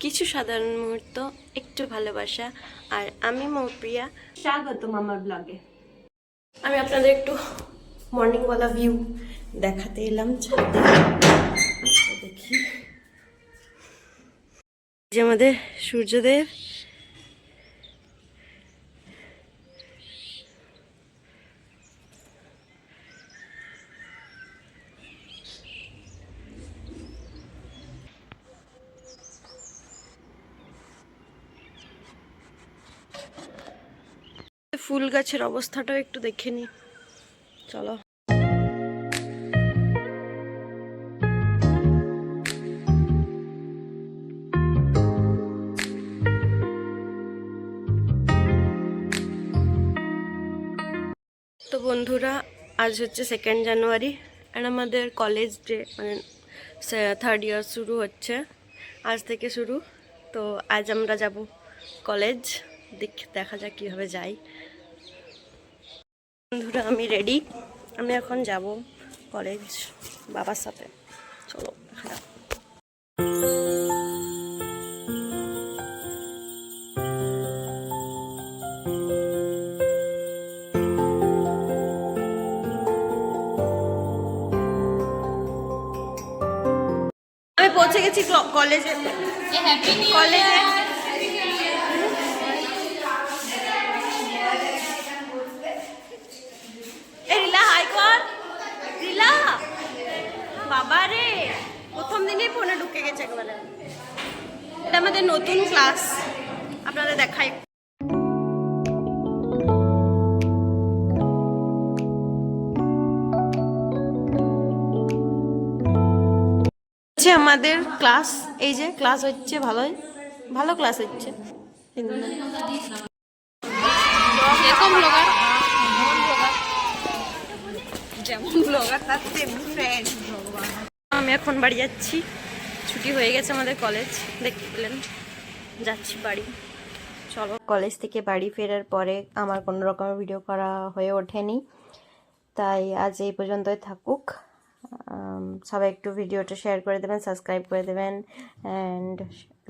কিছু সাধারণ মুহূর্ত, একটু ভালোবাসা। আর আমি মৌপ্রিয়া, স্বাগতম আমার ব্লগে। আমি আপনাদের একটু মর্নিংওয়ালা ভিউ দেখাতে এলাম ছাদে। দেখি যে আমাদের সূর্যদেব। ফুল গাছের অবস্থাটাও একটু দেখে নি, চলো। তো বন্ধুরা, আজ হচ্ছে 2 জানুয়ারি আর আমাদের কলেজ ডে, মানে 3rd ইয়ার শুরু হচ্ছে, আজ থেকে শুরু। তো আজ আমরা যাব কলেজ, দেখা যাক কীভাবে যাই। বন্ধুরা আমি রেডি, আমি এখন যাব কলেজ বাবার সাথে, চলো দেখা যাক। আমি পৌঁছে গেছি কলেজে। কলেজে রিলা, হাই কর রিলা। বাবা রে, প্রথম দিনেই ফোনে ঢুকে গেছে একবারে। এটা আমাদের নতুন ক্লাস, আপনাদের দেখাই। আমাদের ক্লাস, এই যে ক্লাস হচ্ছে, ভালোই ভালো ক্লাস হচ্ছে। আমি এখন বাড়ি যাচ্ছি, ছুটি হয়ে গেছে আমাদের কলেজ, দেখতে পেলেন। যাচ্ছি বাড়ি, চলো। কলেজ থেকে বাড়ি ফেরার পরে আমার কোনো রকমের ভিডিও করা হয়ে ওঠেনি, তাই আজ এই পর্যন্তই থাকুক। সবাই একটু ভিডিওটা শেয়ার করে দেবেন, সাবস্ক্রাইব করে দেবেন অ্যান্ড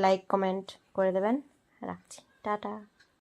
লাইক কমেন্ট করে দেবেন। রাখছি, টাটা।